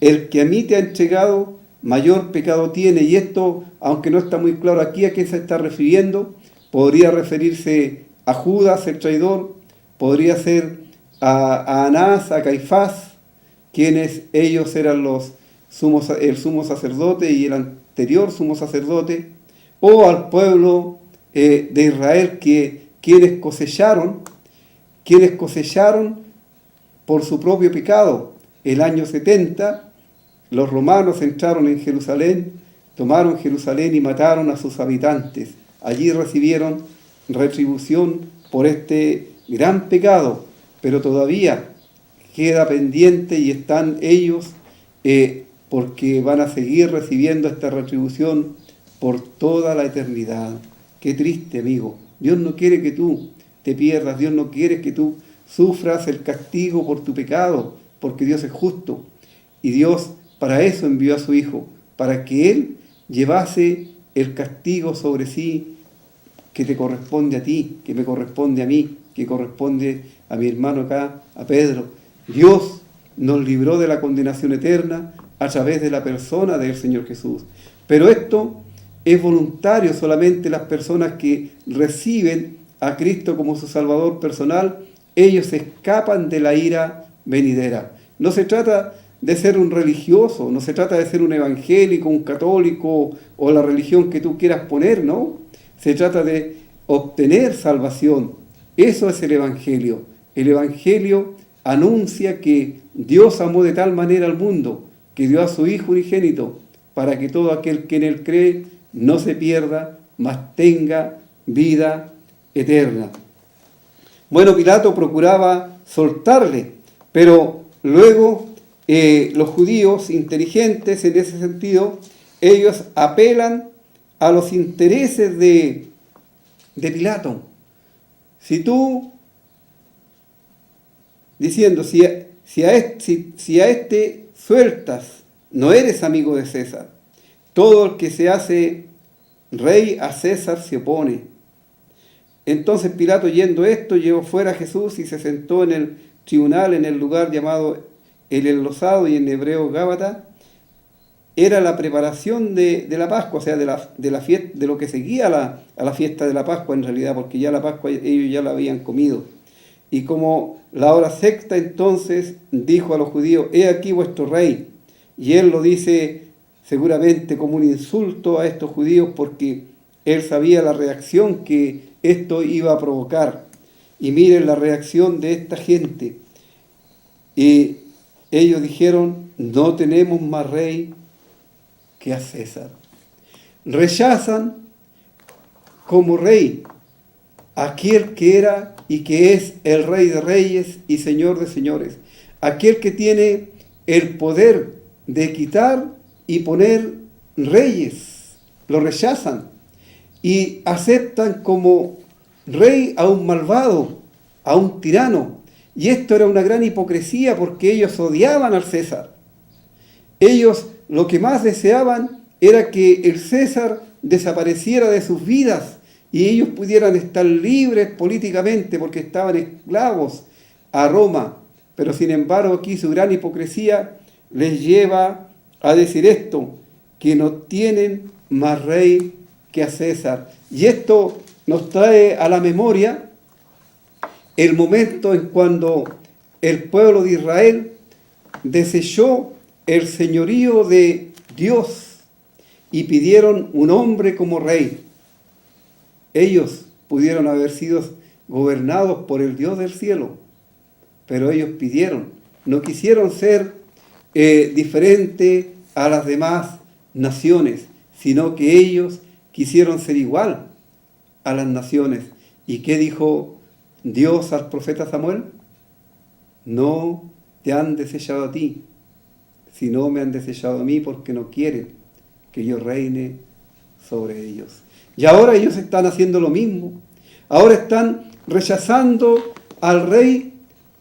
el que a mí te ha entregado, mayor pecado tiene. Y esto, aunque no está muy claro aquí a qué se está refiriendo, podría referirse a Judas, el traidor, podría ser a Anás, a Caifás, quienes ellos eran el sumo sacerdote y el anterior sumo sacerdote, o al pueblo de Israel, quienes cosecharon por su propio pecado. El año 70, los romanos entraron en Jerusalén, tomaron Jerusalén y mataron a sus habitantes. Allí recibieron retribución por este gran pecado, pero todavía queda pendiente y están ellos porque van a seguir recibiendo esta retribución por toda la eternidad. Qué triste, amigo. Dios no quiere que tú te pierdas, Dios no quiere que tú sufras el castigo por tu pecado, porque Dios es justo. Y Dios para eso envió a su Hijo, para que Él llevase el castigo sobre sí que te corresponde a ti, que me corresponde a mí, que corresponde a mi hermano acá, a Pedro. Dios nos libró de la condenación eterna a través de la persona del Señor Jesús. Pero esto es voluntario, solamente las personas que reciben a Cristo como su Salvador personal, ellos escapan de la ira venidera. No se trata de ser un religioso, no se trata de ser un evangélico, un católico o la religión que tú quieras poner, ¿no? Se trata de obtener salvación. Eso es el Evangelio. El Evangelio anuncia que Dios amó de tal manera al mundo que dio a su Hijo unigénito para que todo aquel que en Él cree no se pierda, mas tenga vida eterna. Bueno, Pilato procuraba soltarle, pero luego los judíos inteligentes en ese sentido, ellos apelan a los intereses de Pilato. Si tú, diciendo, si a este sueltas, no eres amigo de César. Todo el que se hace rey a César se opone. Entonces Pilato, oyendo esto, llevó fuera a Jesús y se sentó en el tribunal, en el lugar llamado el Enlosado y en hebreo Gábata. Era la preparación de la Pascua, o sea, de la fiesta, de lo que seguía a la fiesta de la Pascua en realidad, porque ya la Pascua ellos ya la habían comido. Y como la hora sexta, entonces dijo a los judíos: he aquí vuestro rey. Y él lo dice seguramente como un insulto a estos judíos, porque él sabía la reacción que esto iba a provocar. Y miren la reacción de esta gente. Y ellos dijeron: no tenemos más rey que a César. Rechazan como rey aquel que era y que es el Rey de Reyes y Señor de Señores, aquel que tiene el poder de quitar y poner reyes. Lo rechazan y aceptan como rey a un malvado, a un tirano. Y esto era una gran hipocresía porque ellos odiaban al César. Ellos lo que más deseaban era que el César desapareciera de sus vidas y ellos pudieran estar libres políticamente porque estaban esclavos a Roma. Pero sin embargo aquí su gran hipocresía les lleva a decir esto, que no tienen más rey que a César. Y esto nos trae a la memoria el momento en cuando el pueblo de Israel desechó el señorío de Dios y pidieron un hombre como rey. Ellos pudieron haber sido gobernados por el Dios del cielo, pero ellos pidieron, no quisieron ser diferente a las demás naciones, sino que ellos quisieron ser igual a las naciones. ¿Y qué dijo Dios al profeta Samuel? No te han desechado a ti, sino me han desechado a mí porque no quieren que yo reine sobre ellos. Y ahora ellos están haciendo lo mismo. Ahora están rechazando al rey,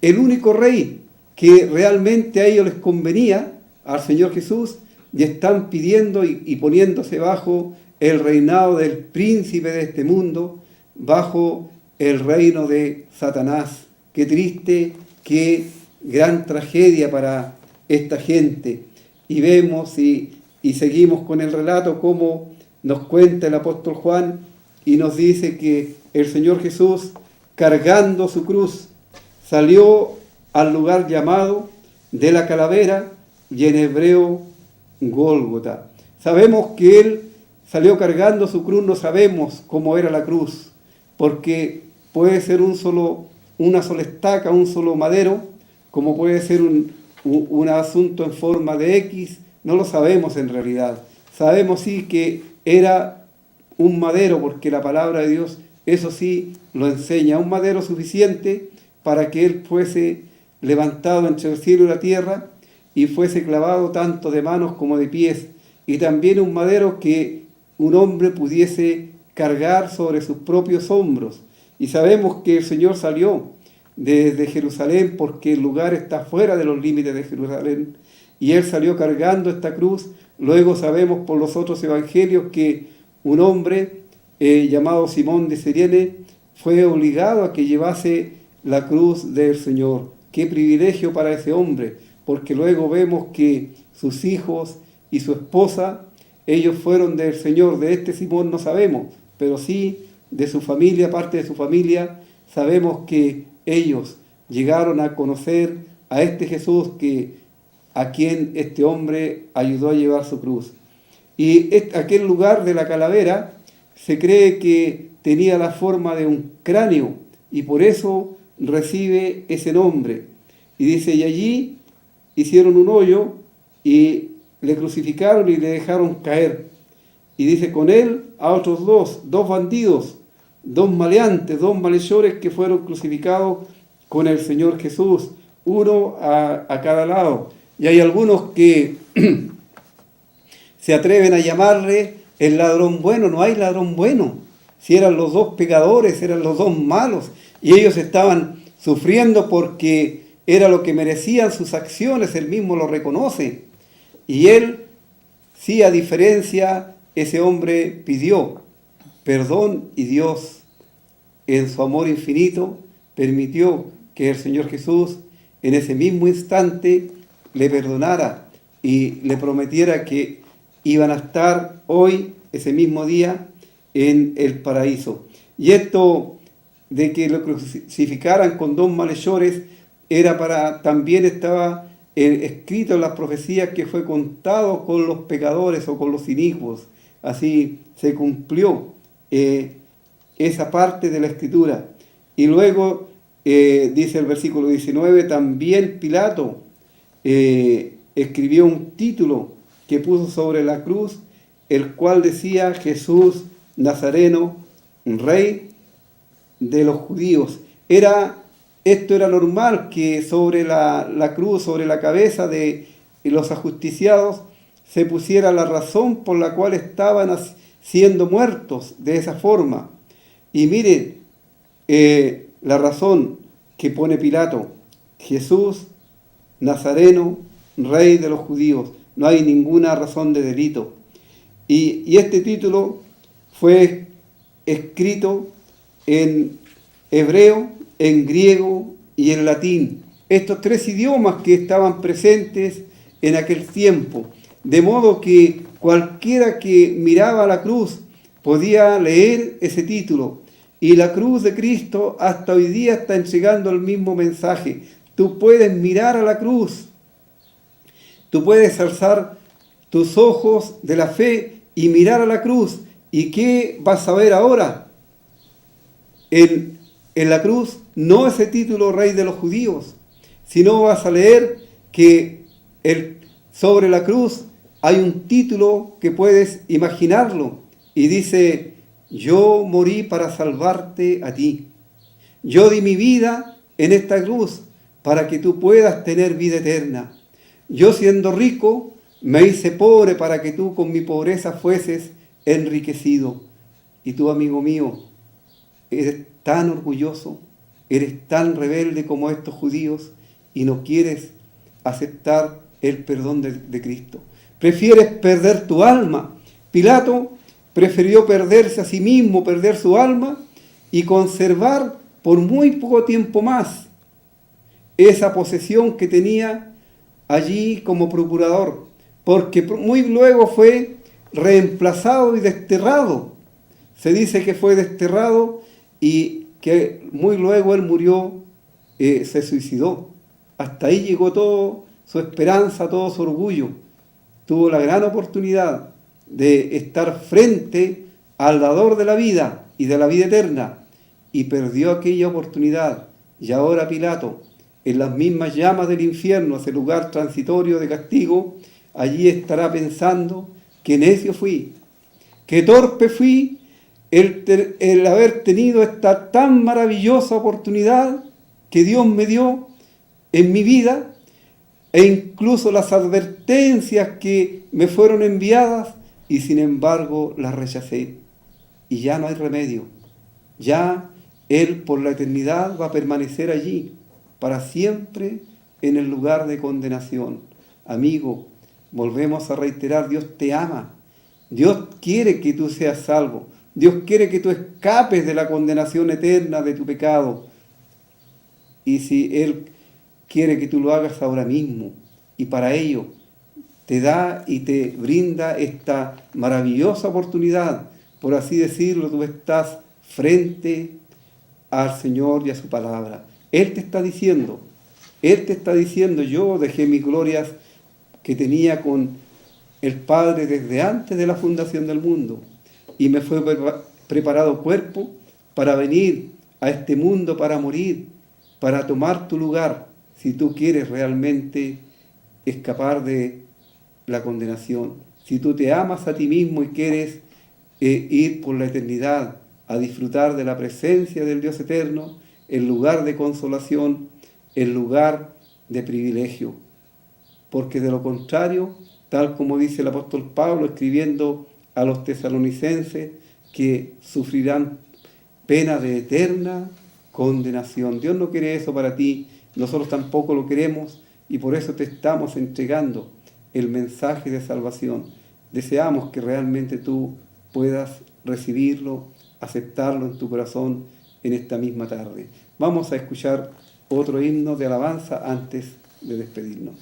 el único rey que realmente a ellos les convenía, al Señor Jesús, y están pidiendo y poniéndose bajo el reinado del príncipe de este mundo, bajo el reino de Satanás. Qué triste, qué gran tragedia para esta gente. Y vemos y seguimos con el relato como nos cuenta el apóstol Juan y nos dice que el Señor Jesús, cargando su cruz, salió al lugar llamado de la calavera y en hebreo Gólgota. Sabemos que Él salió cargando su cruz, no sabemos cómo era la cruz, porque puede ser una sola estaca, un solo madero, como puede ser un asunto en forma de X, no lo sabemos en realidad. Sabemos sí que era un madero, porque la palabra de Dios, eso sí, lo enseña, un madero suficiente para que Él fuese levantado entre el cielo y la tierra y fuese clavado tanto de manos como de pies, y también un madero que un hombre pudiese cargar sobre sus propios hombros. Y sabemos que el Señor salió desde Jerusalén porque el lugar está fuera de los límites de Jerusalén, y Él salió cargando esta cruz. Luego sabemos por los otros evangelios que un hombre llamado Simón de Sirene fue obligado a que llevase la cruz del Señor. Qué privilegio para ese hombre, porque luego vemos que sus hijos y su esposa, ellos fueron del Señor. De este Simón no sabemos, pero sí de su familia, parte de su familia, sabemos que ellos llegaron a conocer a este Jesús a quien este hombre ayudó a llevar su cruz. Y aquel lugar de la calavera se cree que tenía la forma de un cráneo y por eso recibe ese nombre. Y dice, y allí hicieron un hoyo y le crucificaron y le dejaron caer. Y dice, con él a otros dos bandidos, dos maleantes, dos malhechores que fueron crucificados con el Señor Jesús, uno a cada lado. Y hay algunos que se atreven a llamarle el ladrón bueno. No hay ladrón bueno. Si eran los dos pecadores, eran los dos malos, y ellos estaban sufriendo porque era lo que merecían sus acciones, él mismo lo reconoce. Y él, sí, a diferencia, ese hombre pidió perdón y Dios, en su amor infinito, permitió que el Señor Jesús en ese mismo instante le perdonara y le prometiera que iban a estar hoy, ese mismo día, en el paraíso. Y esto de que lo crucificaran con dos malhechores era también estaba escrito en las profecías que fue contado con los pecadores o con los inicuos. Así se cumplió esa parte de la escritura. Y luego dice el versículo 19, también Pilato escribió un título que puso sobre la cruz, el cual decía Jesús Nazareno, Rey de los judíos. Esto era normal, que sobre la cruz, sobre la cabeza de los ajusticiados, se pusiera la razón por la cual estaban siendo muertos de esa forma. Y miren, la razón que pone Pilato: Jesús Nazareno, Rey de los judíos. No hay ninguna razón de delito. Y este título fue escrito en hebreo, en griego y en latín. Estos tres idiomas que estaban presentes en aquel tiempo. De modo que cualquiera que miraba la cruz podía leer ese título. Y la cruz de Cristo hasta hoy día está entregando el mismo mensaje. Tú puedes mirar a la cruz. Tú puedes alzar tus ojos de la fe y mirar a la cruz. ¿Y qué vas a ver ahora? En la cruz, no ese título Rey de los judíos, sino vas a leer que sobre la cruz hay un título que puedes imaginarlo. Y dice: yo morí para salvarte a ti. Yo di mi vida en esta cruz para que tú puedas tener vida eterna. Yo, siendo rico, me hice pobre para que tú con mi pobreza fueses enriquecido. Y tú, amigo mío, eres tan orgulloso, eres tan rebelde como estos judíos y no quieres aceptar el perdón de Cristo. Prefieres perder tu alma. Pilato prefirió perderse a sí mismo, perder su alma y conservar por muy poco tiempo más esa posesión que tenía allí como procurador, porque muy luego fue reemplazado y desterrado. Se dice que fue desterrado y que muy luego él murió, se suicidó. Hasta ahí llegó toda su esperanza, todo su orgullo. Tuvo la gran oportunidad de estar frente al dador de la vida y de la vida eterna, y perdió aquella oportunidad. Y ahora Pilato, en las mismas llamas del infierno, ese lugar transitorio de castigo, allí estará pensando: qué necio fui, qué torpe fui el haber tenido esta tan maravillosa oportunidad que Dios me dio en mi vida, e incluso las advertencias que me fueron enviadas, y sin embargo las rechacé. Y ya no hay remedio. Ya Él por la eternidad va a permanecer allí, para siempre, en el lugar de condenación. Amigo, volvemos a reiterar: Dios te ama. Dios quiere que tú seas salvo. Dios quiere que tú escapes de la condenación eterna de tu pecado. Y si Él quiere que tú lo hagas ahora mismo, y para ello te da y te brinda esta maravillosa oportunidad, por así decirlo, tú estás frente al Señor y a su palabra. Él te está diciendo, yo dejé mis glorias que tenía con el Padre desde antes de la fundación del mundo, y me fue preparado cuerpo para venir a este mundo, para morir, para tomar tu lugar, si tú quieres realmente escapar de la condenación. Si tú te amas a ti mismo y quieres ir por la eternidad a disfrutar de la presencia del Dios eterno, el lugar de consolación, el lugar de privilegio. Porque de lo contrario, tal como dice el apóstol Pablo escribiendo a los tesalonicenses, que sufrirán pena de eterna condenación. Dios no quiere eso para ti, nosotros tampoco lo queremos, y por eso te estamos entregando el mensaje de salvación. Deseamos que realmente tú puedas recibirlo, aceptarlo en tu corazón en esta misma tarde. Vamos a escuchar otro himno de alabanza antes de despedirnos.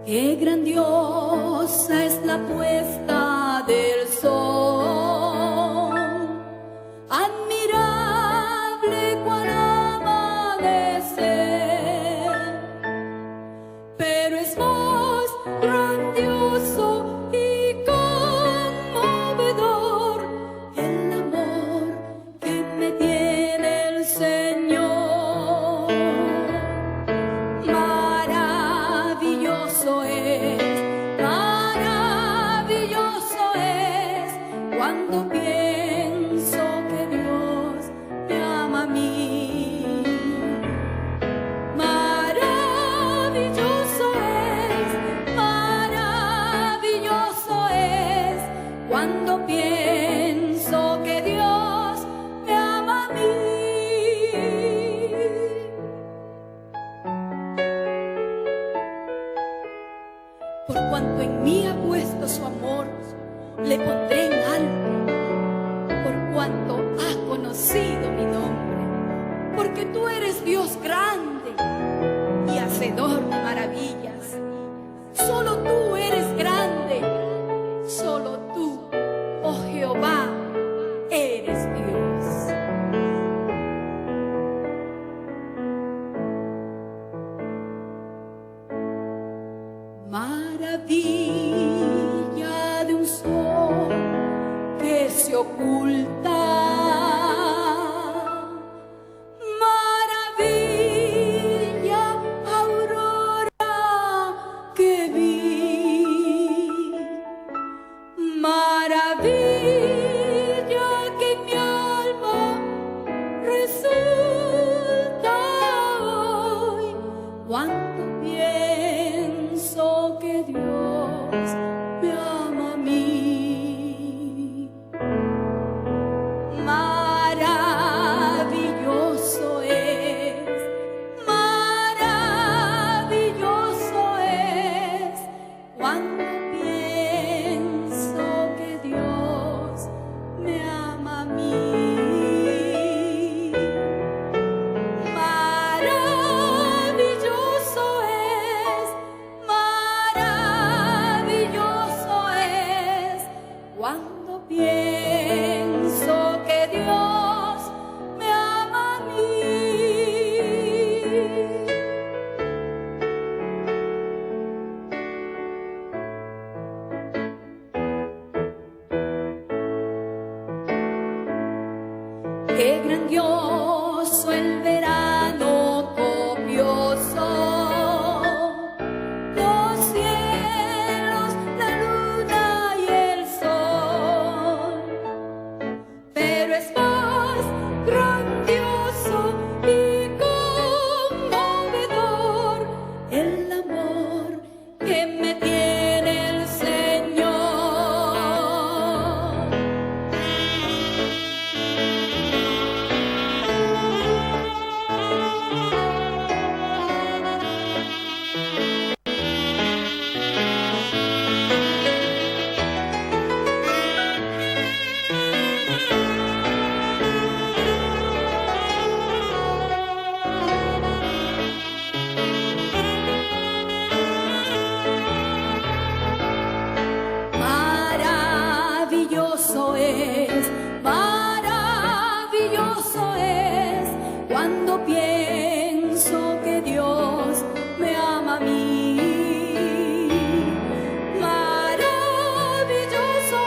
Qué grandiosa es la puesta del sol, admirable cual amanecer, pero es más grandioso y conmovedor el amor que me tiene el Señor. Maravilloso es cuando pienso que Dios me ama a mí. Por cuanto en mí ha puesto su amor, le pondré en alto. Por cuanto has conocido mi nombre, porque tú eres Dios grande y hacedor de maravillas. Solo tú eres grande, solo tú, oh Jehová, eres Dios. Maravilla de un sol que se oculta, maravilla, aurora que vi, maravilla que en mi alma resulta hoy, cuando pienso que Dios me ama a mí. Maravilloso es cuando pienso que Dios me ama a mí. Maravilloso es cuando pienso que Dios me ama a mí. Qué grandioso el verano copioso, los cielos, la luna y el sol. Pero es más grandioso y conmovedor el amor que me tiene el Señor. Maravilloso es cuando pienso que Dios me ama a mí. Maravilloso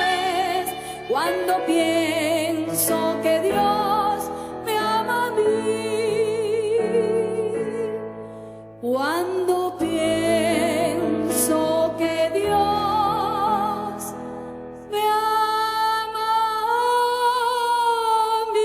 es cuando pienso que Dios me ama a mí. Cuando pienso que Dios me ama a mí.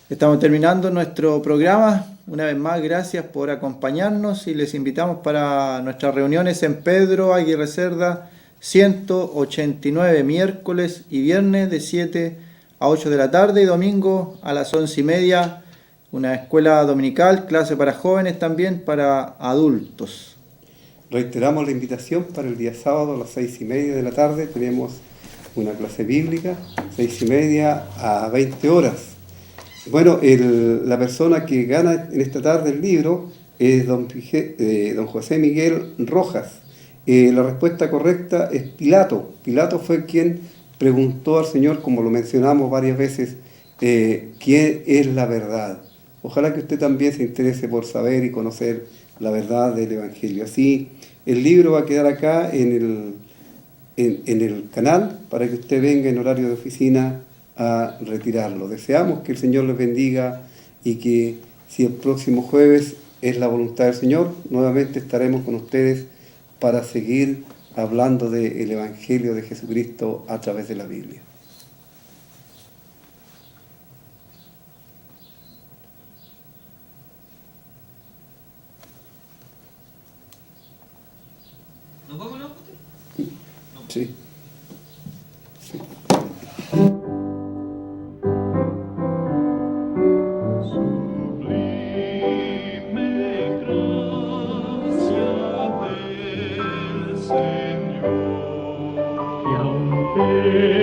Estamos terminando nuestro programa. Una vez más, gracias por acompañarnos y les invitamos para nuestras reuniones en Pedro Aguirre Cerda 189, miércoles y viernes de 7 a 8 de la tarde y domingo a las 11:30, una escuela dominical, clase para jóvenes también, para adultos. Reiteramos la invitación para el día sábado a las 6:30 de la tarde. Tenemos una clase bíblica, 6:30 a 20 horas. Bueno, la persona que gana en esta tarde el libro es don José Miguel Rojas. La respuesta correcta es Pilato. Pilato fue quien preguntó al Señor, como lo mencionamos varias veces, ¿quién es la verdad? Ojalá que usted también se interese por saber y conocer la verdad del Evangelio. Así, el libro va a quedar acá en el canal para que usted venga en horario de oficina a retirarlo. Deseamos que el Señor les bendiga y que si el próximo jueves es la voluntad del Señor, nuevamente estaremos con ustedes para seguir hablando del Evangelio de Jesucristo a través de la Biblia. ¿Nos vamos, no? Sí. Señor,